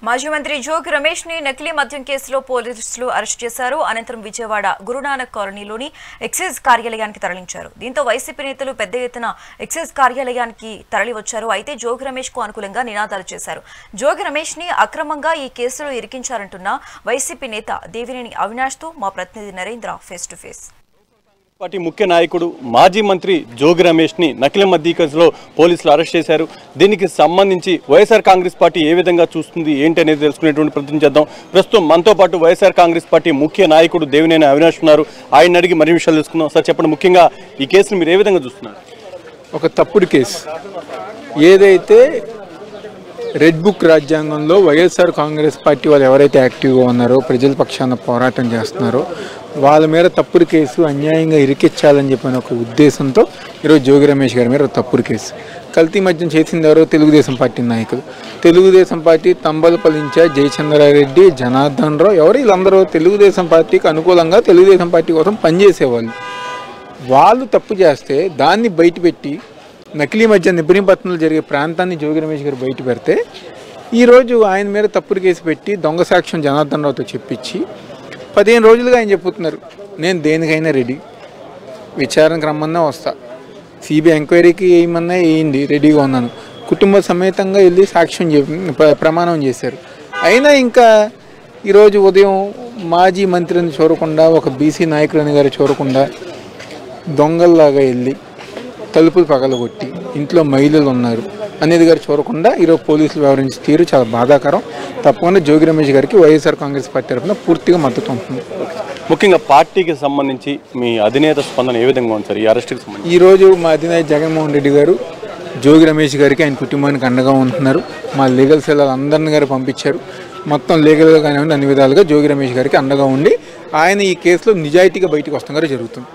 మాజీ మంత్రి జోగి రమేష్ ని నకిలీ మద్యం కేసులో పోలీసులు అరెస్ట్ చేశారు. అనంతరం విజయవాడ గురునానక్ కాలనీలోని ఎక్సైజ్ కార్యాలయానికి తరలించారు. దీంతో వైసీపీ నేతలు పెద్ద ఎత్తున ఎక్సైజ్ కార్యాలయానికి తరలివచ్చారు. అయితే జోగి రమేష్ కు అనుకూలంగా నినాదాలు చేశారు. జోగి రమేష్ ని అక్రమంగా ఈ కేసులో ఇరికించారంటున్న వైసీపీ నేత దేవినేని అవినాష్ తో మా ప్రతినిధి Narendra face to face. Party ముఖ్య నాయకుడు మాజీ మంత్రి జోగి రమేష్ ని నకిలీ మద్యం కేసులో పోలీసులు అరెస్ట్ చేశారు. దీనికి సంబంధించి వైఎస్ఆర్ కాంగ్రెస్ పార్టీ ఏ విధంగా చూస్తుంది ఏంటి అనేది తెలుసుకునేటువంటి ప్రయత్నం చేద్దాం. ప్రస్తుతం మనతో పాటు వైఎస్ఆర్ కాంగ్రెస్ పార్టీ ముఖ్య నాయకుడు దేవినేని అవినాష్ ఉన్నారు. ఆయన అడిగి మరిన్ని విషయాలు తెలుసుకుందాం. సార్ చెప్పండి, ముఖ్యంగా ఈ కేసును మీరు ఏ విధంగా చూస్తున్నారు? ఒక తప్పుడు కేసు ఏదైతే రెడ్ బుక్ రాజ్యాంగంలో వైఎస్ఆర్ కాంగ్రెస్ పార్టీ వాళ్ళు ఎవరైతే యాక్టివ్గా ఉన్నారో, ప్రజల పక్షాన పోరాటం చేస్తున్నారో వాళ్ళ మీద తప్పుడు కేసు అన్యాయంగా ఇరికించాలని చెప్పిన ఒక ఉద్దేశంతో ఈరోజు జోగి రమేష్ గారి మీద తప్పుడు కేసు. కల్తీ మద్యం చేసింది ఎవరో తెలుగుదేశం పార్టీ నాయకులు. తెలుగుదేశం పార్టీ తంబలపల్లి ఇన్ఛార్జ్ జయచంద్రారెడ్డి, జనార్దన్ రావు, ఎవరు వీళ్ళందరూ తెలుగుదేశం పార్టీకి అనుకూలంగా తెలుగుదేశం పార్టీ కోసం పనిచేసేవాళ్ళు. వాళ్ళు తప్పు చేస్తే దాన్ని బయటపెట్టి నకిలీ మద్యం ఇబ్రహీంపట్నంలో జరిగే ప్రాంతాన్ని జోగి రమేష్ గారు బయట పెడితే ఈరోజు ఆయన మీద తప్పుడు కేసు పెట్టి దొంగ సాక్ష్యం జనార్దన్ రావుతో చెప్పించి 15 రోజులుగా ఆయన చెప్పుతున్నారు, నేను దేనికైనా రెడీ, విచారణకు రమ్మన్నా వస్తా, సిబిఐ ఎంక్వైరీకి వేయమన్నా వేయండి, రెడీగా ఉన్నాను, కుటుంబ సమేతంగా వెళ్ళి సాక్ష్యం ప్రమాణం చేశారు. అయినా ఇంకా ఈరోజు ఉదయం మాజీ మంత్రిని చూడకుండా, ఒక బీసీ నాయకులని గారు చూడకుండా దొంగల్లాగా వెళ్ళి తలుపులు పగలగొట్టి ఇంట్లో మహిళలు ఉన్నారు అనేది గారు చూడకుండా ఈరోజు పోలీసులు వ్యవహరించే తీరు చాలా బాధాకరం. తప్పకుండా జోగి రమేష్ గారికి వైఎస్ఆర్ కాంగ్రెస్ పార్టీ తరఫున పూర్తిగా మద్దతు ఉంటుంది. ముఖ్యంగా పార్టీకి సంబంధించి మీ అధినేత స్పందన ఏ విధంగా ఉంది సార్ ఈ అరెస్ట్కి సంబంధించి? ఈరోజు మా అధినేత జగన్మోహన్ రెడ్డి గారు జోగి రమేష్ గారికి, ఆయన కుటుంబానికి అండగా ఉంటున్నారు. మా లీగల్ సెల్ అందరిని గారు పంపించారు. మొత్తం లీగల్గా కానివ్వండి అన్ని విధాలుగా జోగి రమేష్ గారికి అండగా ఉండి ఆయన ఈ కేసులో నిజాయితీగా బయటకు వస్తాం గారు జరుగుతుంది.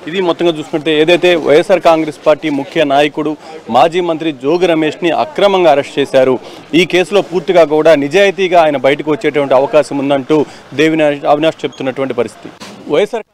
ఇది మొత్తంగా చూసుకుంటే ఏదైతే వైఎస్ఆర్ కాంగ్రెస్ పార్టీ ముఖ్య నాయకుడు మాజీ మంత్రి జోగి రమేష్ని అక్రమంగా అరెస్ట్ చేశారు, ఈ కేసులో పూర్తిగా కూడా నిజాయితీగా ఆయన బయటకు వచ్చేటువంటి అవకాశం ఉందంటూ దేవినేని అవినాష్ చెప్తున్నటువంటి పరిస్థితి. వైఎస్ఆర్